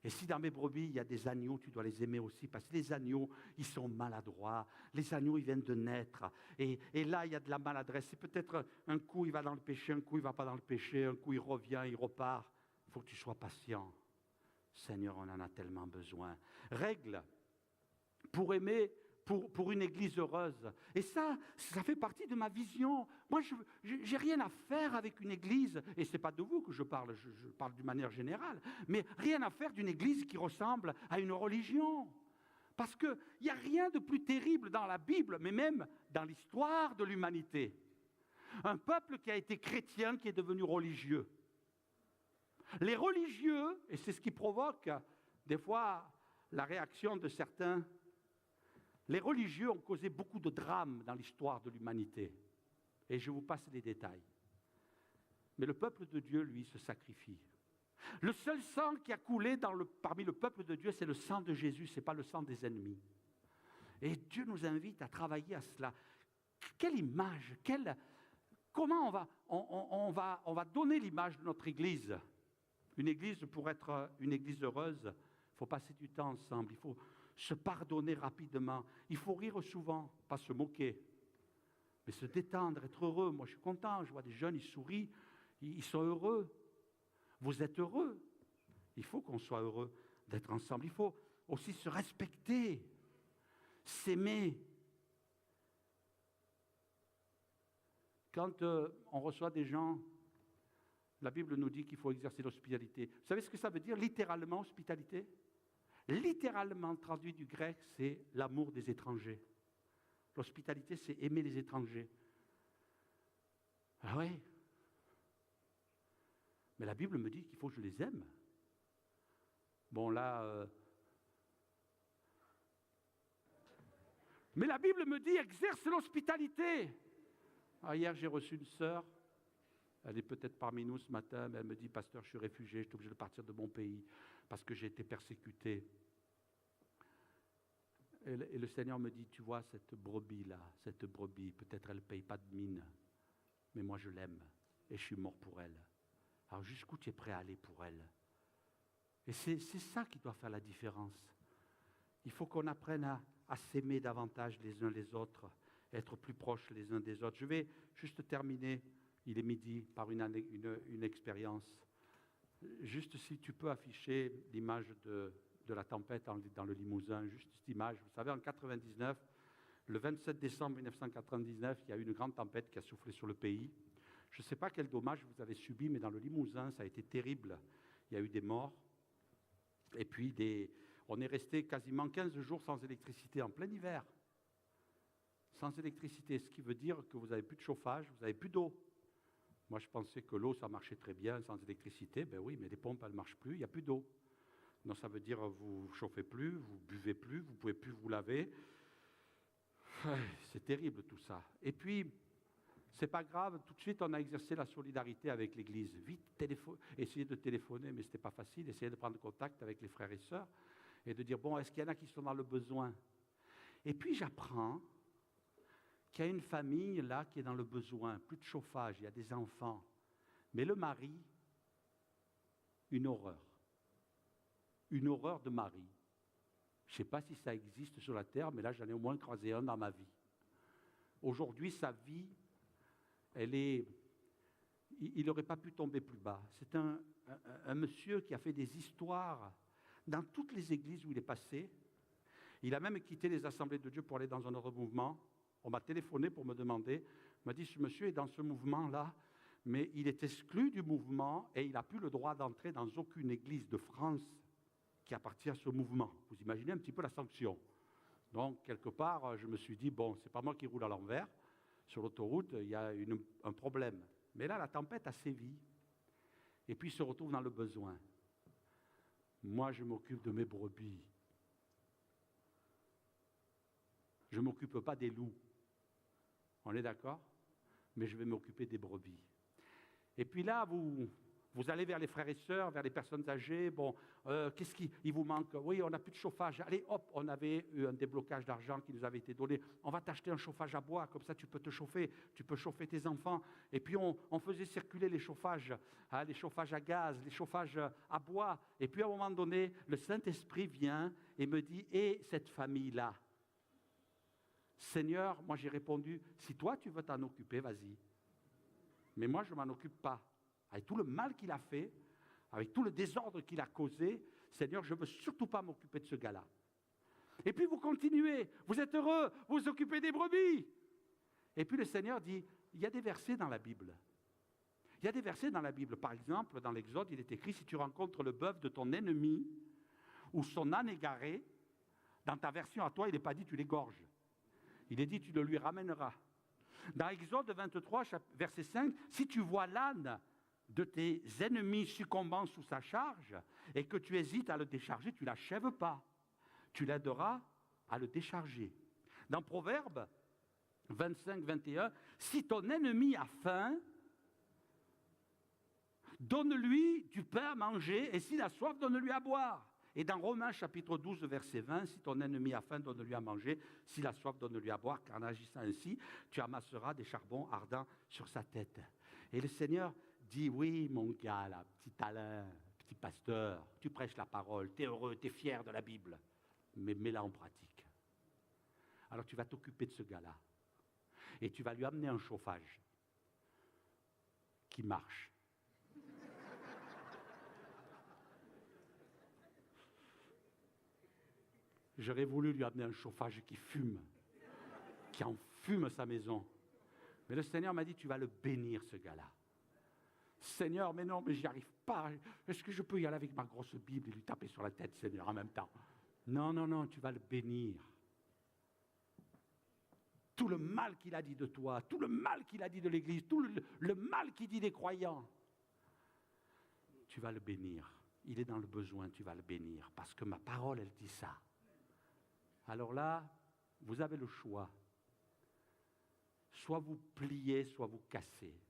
Et si dans mes brebis, il y a des agneaux, tu dois les aimer aussi, parce que les agneaux, ils sont maladroits. Les agneaux, ils viennent de naître. Et là, il y a de la maladresse. C'est peut-être un coup, il va dans le péché, un coup, il ne va pas dans le péché, un coup, il revient, il repart. Il faut que tu sois patient. Seigneur, on en a tellement besoin. Règle pour aimer, pour une église heureuse. Et ça fait partie de ma vision. Moi, je n'ai rien à faire avec une église, et ce n'est pas de vous que je parle d'une manière générale, mais rien à faire d'une église qui ressemble à une religion. Parce qu'il n'y a rien de plus terrible dans la Bible, mais même dans l'histoire de l'humanité. Un peuple qui a été chrétien, qui est devenu religieux. Les religieux, et c'est ce qui provoque des fois la réaction de certains, les religieux ont causé beaucoup de drames dans l'histoire de l'humanité. Et je vous passe les détails. Mais le peuple de Dieu, lui, se sacrifie. Le seul sang qui a coulé parmi le peuple de Dieu, c'est le sang de Jésus, ce n'est pas le sang des ennemis. Et Dieu nous invite à travailler à cela. Quelle image, comment on va donner l'image de notre Église? Une Église, pour être une Église heureuse, il faut passer du temps ensemble, il faut se pardonner rapidement. Il faut rire souvent, pas se moquer, mais se détendre, être heureux. Moi, je suis content, je vois des jeunes, ils sourient, ils sont heureux. Vous êtes heureux. Il faut qu'on soit heureux d'être ensemble. Il faut aussi se respecter, s'aimer. Quand on reçoit des gens, la Bible nous dit qu'il faut exercer l'hospitalité. Vous savez ce que ça veut dire, littéralement, hospitalité? Littéralement traduit du grec, c'est l'amour des étrangers. L'hospitalité, c'est aimer les étrangers. Ah oui. Mais la Bible me dit qu'il faut que je les aime. Bon là... Mais la Bible me dit, exerce l'hospitalité. Ah, hier, j'ai reçu une sœur. Elle est peut-être parmi nous ce matin, mais elle me dit, pasteur, je suis réfugié, je suis obligé de partir de mon pays parce que j'ai été persécuté. Et le Seigneur me dit, tu vois, cette brebis-là, peut-être elle ne paye pas de mine, mais moi je l'aime et je suis mort pour elle. Alors jusqu'où tu es prêt à aller pour elle? Et c'est ça qui doit faire la différence. Il faut qu'on apprenne à s'aimer davantage les uns les autres, être plus proches les uns des autres. Je vais juste terminer, il est midi, par une expérience. Juste si tu peux afficher l'image de la tempête dans le Limousin, juste cette image. Vous savez, en 99, le 27 décembre 1999, il y a eu une grande tempête qui a soufflé sur le pays. Je ne sais pas quel dommage vous avez subi, mais dans le Limousin, ça a été terrible. Il y a eu des morts. Et puis, on est resté quasiment 15 jours sans électricité, en plein hiver. Sans électricité, ce qui veut dire que vous n'avez plus de chauffage, vous n'avez plus d'eau. Moi, je pensais que l'eau, ça marchait très bien sans électricité. Ben oui, mais les pompes, elles ne marchent plus, il n'y a plus d'eau. Donc, ça veut dire que vous ne chauffez plus, vous ne buvez plus, vous ne pouvez plus vous laver. C'est terrible tout ça. Et puis, c'est pas grave, tout de suite, on a exercé la solidarité avec l'Église. Vite, essayer de téléphoner, mais ce n'était pas facile. Essayer de prendre contact avec les frères et sœurs et de dire, bon, est-ce qu'il y en a qui sont dans le besoin? Et puis, j'apprends qu'il y a une famille là qui est dans le besoin, plus de chauffage, il y a des enfants. Mais le mari, une horreur. Une horreur de mari. Je ne sais pas si ça existe sur la terre, mais là, j'en ai au moins croisé un dans ma vie. Aujourd'hui, sa vie, il n'aurait pas pu tomber plus bas. C'est un monsieur qui a fait des histoires dans toutes les églises où il est passé. Il a même quitté les assemblées de Dieu pour aller dans un autre mouvement. On m'a téléphoné pour me demander, on m'a dit, ce monsieur est dans ce mouvement-là, mais il est exclu du mouvement et il n'a plus le droit d'entrer dans aucune église de France qui appartient à ce mouvement. Vous imaginez un petit peu la sanction. Donc, quelque part, je me suis dit, bon, c'est pas moi qui roule à l'envers. Sur l'autoroute, il y a un problème. Mais là, la tempête a sévi. Et puis, il se retrouve dans le besoin. Moi, je m'occupe de mes brebis. Je ne m'occupe pas des loups. On est d'accord? Mais je vais m'occuper des brebis. Et puis là, vous allez vers les frères et sœurs, vers les personnes âgées. Bon, qu'est-ce qu'il vous manque? Oui, on n'a plus de chauffage. Allez, hop, on avait eu un déblocage d'argent qui nous avait été donné. On va t'acheter un chauffage à bois, comme ça tu peux te chauffer, tu peux chauffer tes enfants. Et puis on faisait circuler les chauffages à gaz, les chauffages à bois. Et puis à un moment donné, le Saint-Esprit vient et me dit, et cette famille-là? Seigneur, moi j'ai répondu, si toi tu veux t'en occuper, vas-y. Mais moi je ne m'en occupe pas. Avec tout le mal qu'il a fait, avec tout le désordre qu'il a causé, Seigneur, je ne veux surtout pas m'occuper de ce gars-là. Et puis vous continuez, vous êtes heureux, vous vous occupez des brebis. Et puis le Seigneur dit, il y a des versets dans la Bible. Il y a des versets dans la Bible. Par exemple, dans l'Exode, il est écrit, si tu rencontres le bœuf de ton ennemi ou son âne égaré, dans ta version à toi, il n'est pas dit tu l'égorges. Il est dit tu le lui ramèneras. Dans Exode 23, verset 5, si tu vois l'âne de tes ennemis succombant sous sa charge et que tu hésites à le décharger, tu ne l'achèves pas. Tu l'aideras à le décharger. Dans Proverbe 25, 21, si ton ennemi a faim, donne-lui du pain à manger et s'il a soif, donne-lui à boire. Et dans Romains chapitre 12, verset 20, si ton ennemi a faim, donne-lui à manger, s'il a soif, donne-lui à boire, car en agissant ainsi, tu amasseras des charbons ardents sur sa tête. Et le Seigneur dit, oui, mon gars, là, petit Alain, petit pasteur, tu prêches la parole, tu es heureux, tu es fier de la Bible, mais mets-la en pratique. Alors tu vas t'occuper de ce gars-là, et tu vas lui amener un chauffage qui marche. J'aurais voulu lui amener un chauffage qui fume, qui enfume sa maison. Mais le Seigneur m'a dit, tu vas le bénir, ce gars-là. Seigneur, mais non, mais j'y arrive pas. Est-ce que je peux y aller avec ma grosse Bible et lui taper sur la tête, Seigneur, en même temps? Non, non, non, tu vas le bénir. Tout le mal qu'il a dit de toi, tout le mal qu'il a dit de l'Église, tout le mal qu'il dit des croyants, tu vas le bénir. Il est dans le besoin, tu vas le bénir. Parce que ma parole, elle dit ça. Alors là, vous avez le choix. Soit vous pliez, soit vous cassez.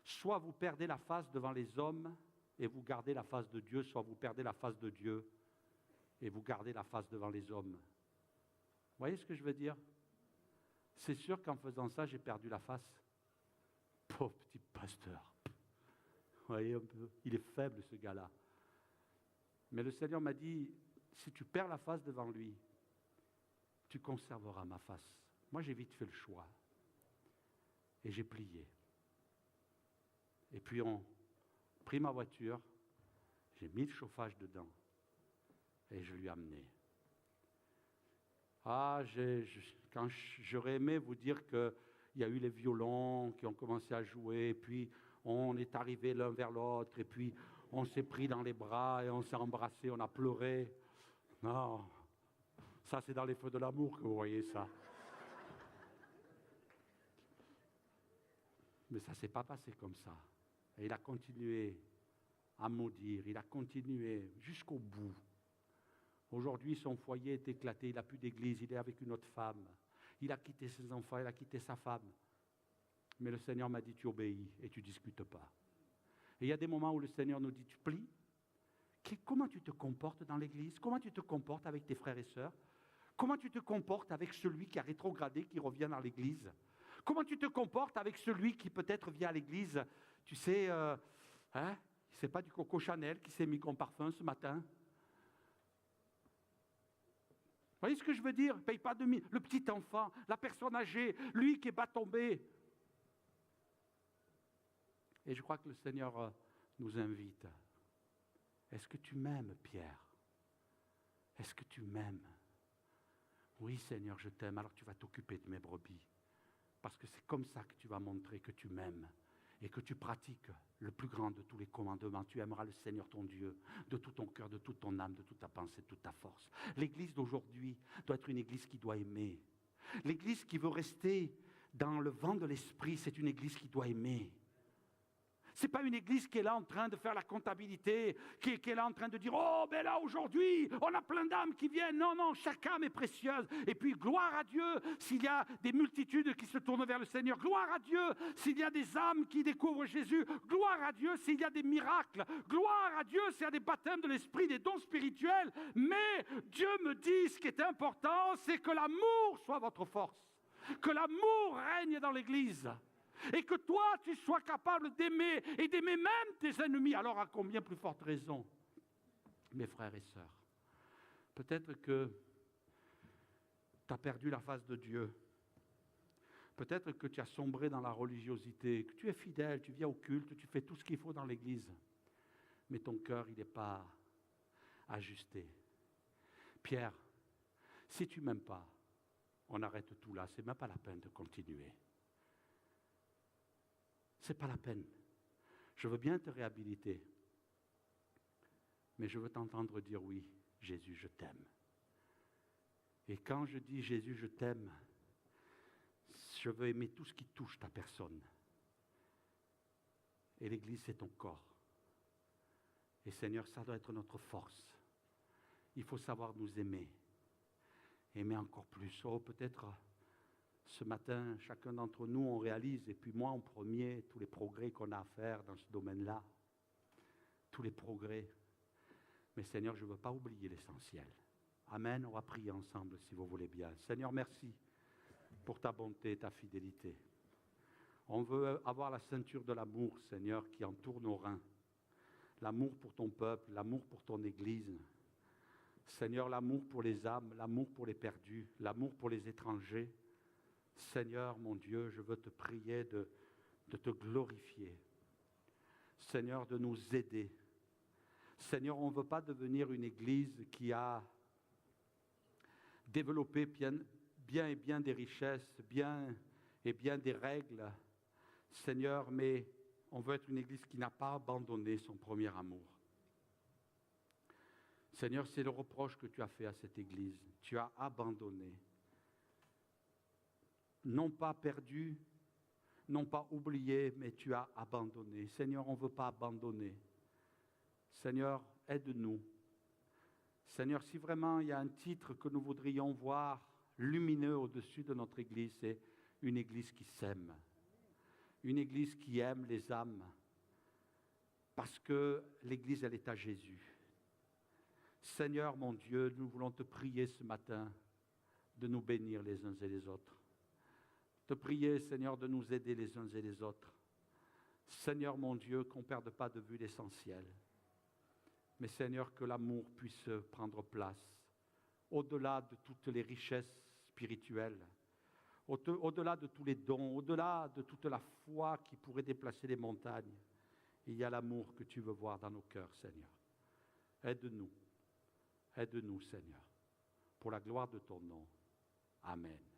Soit vous perdez la face devant les hommes et vous gardez la face de Dieu, soit vous perdez la face de Dieu et vous gardez la face devant les hommes. Vous voyez ce que je veux dire? C'est sûr qu'en faisant ça, j'ai perdu la face. Pauvre petit pasteur. Vous voyez un peu, il est faible ce gars-là. Mais le Seigneur m'a dit, si tu perds la face devant lui, tu conserveras ma face. Moi, j'ai vite fait le choix. Et j'ai plié. Et puis, on a pris ma voiture, j'ai mis le chauffage dedans et je lui ai amené. Quand j'aurais aimé vous dire qu'il y a eu les violons qui ont commencé à jouer, et puis on est arrivés l'un vers l'autre, et puis on s'est pris dans les bras et on s'est embrassés, on a pleuré. Non, ça c'est dans les feux de l'amour que vous voyez ça. Mais ça ne s'est pas passé comme ça. Et il a continué à maudire, il a continué jusqu'au bout. Aujourd'hui, son foyer est éclaté, il n'a plus d'église, il est avec une autre femme. Il a quitté ses enfants, il a quitté sa femme. Mais le Seigneur m'a dit, tu obéis et tu ne discutes pas. Et il y a des moments où le Seigneur nous dit, tu plies. Comment tu te comportes dans l'église? Comment tu te comportes avec tes frères et sœurs? Comment tu te comportes avec celui qui a rétrogradé, qui revient dans l'église? Comment tu te comportes avec celui qui peut-être vient à l'église, tu sais, c'est pas du Coco Chanel qui s'est mis comme parfum ce matin? Vous voyez ce que je veux dire? Paye pas de mine. Le petit enfant, la personne âgée, lui qui n'est pas tombé. Et je crois que le Seigneur nous invite. Est-ce que tu m'aimes, Pierre? Est-ce que tu m'aimes? Oui, Seigneur, je t'aime. Alors tu vas t'occuper de mes brebis. Parce que c'est comme ça que tu vas montrer que tu m'aimes et que tu pratiques le plus grand de tous les commandements. Tu aimeras le Seigneur ton Dieu de tout ton cœur, de toute ton âme, de toute ta pensée, de toute ta force. L'église d'aujourd'hui doit être une église qui doit aimer. L'église qui veut rester dans le vent de l'esprit, c'est une église qui doit aimer. Ce n'est pas une église qui est là en train de faire la comptabilité, qui est là en train de dire « Oh, ben là, aujourd'hui, on a plein d'âmes qui viennent. » Non, non, chaque âme est précieuse. Et puis, gloire à Dieu s'il y a des multitudes qui se tournent vers le Seigneur. Gloire à Dieu s'il y a des âmes qui découvrent Jésus. Gloire à Dieu s'il y a des miracles. Gloire à Dieu s'il y a des baptêmes de l'esprit, des dons spirituels. Mais Dieu me dit, ce qui est important, c'est que l'amour soit votre force. Que l'amour règne dans l'église. Et que toi, tu sois capable d'aimer, et d'aimer même tes ennemis. Alors, à combien plus forte raison, mes frères et sœurs, peut-être que tu as perdu la face de Dieu. Peut-être que tu as sombré dans la religiosité, que tu es fidèle, tu viens au culte, tu fais tout ce qu'il faut dans l'église. Mais ton cœur, il n'est pas ajusté. Pierre, si tu ne m'aimes pas, on arrête tout là. Ce n'est même pas la peine de continuer. Ce n'est pas la peine. Je veux bien te réhabiliter. Mais je veux t'entendre dire oui, Jésus, je t'aime. Et quand je dis Jésus, je t'aime, je veux aimer tout ce qui touche ta personne. Et l'Église, c'est ton corps. Et Seigneur, ça doit être notre force. Il faut savoir nous aimer. Aimer encore plus. Oh, peut-être ce matin, chacun d'entre nous, on réalise, et puis moi en premier, tous les progrès qu'on a à faire dans ce domaine-là. Tous les progrès. Mais Seigneur, je ne veux pas oublier l'essentiel. Amen, on va prier ensemble si vous voulez bien. Seigneur, merci pour ta bonté et ta fidélité. On veut avoir la ceinture de l'amour, Seigneur, qui entoure nos reins. L'amour pour ton peuple, l'amour pour ton Église. Seigneur, l'amour pour les âmes, l'amour pour les perdus, l'amour pour les étrangers. Seigneur, mon Dieu, je veux te prier de te glorifier. Seigneur, de nous aider. Seigneur, on ne veut pas devenir une Église qui a développé bien des richesses, bien des règles. Seigneur, mais on veut être une Église qui n'a pas abandonné son premier amour. Seigneur, c'est le reproche que tu as fait à cette Église. Tu as abandonné. Non pas perdu, non pas oublié, mais tu as abandonné. Seigneur, on ne veut pas abandonner. Seigneur, aide-nous. Seigneur, si vraiment il y a un titre que nous voudrions voir lumineux au-dessus de notre Église, c'est une Église qui s'aime. Une Église qui aime les âmes. Parce que l'Église, elle est à Jésus. Seigneur, mon Dieu, nous voulons te prier ce matin de nous bénir les uns et les autres. Te prier, Seigneur, de nous aider les uns et les autres. Seigneur, mon Dieu, qu'on ne perde pas de vue l'essentiel. Mais Seigneur, que l'amour puisse prendre place au-delà de toutes les richesses spirituelles, au-delà de tous les dons, au-delà de toute la foi qui pourrait déplacer les montagnes. Il y a l'amour que tu veux voir dans nos cœurs, Seigneur. Aide-nous, Seigneur, pour la gloire de ton nom. Amen.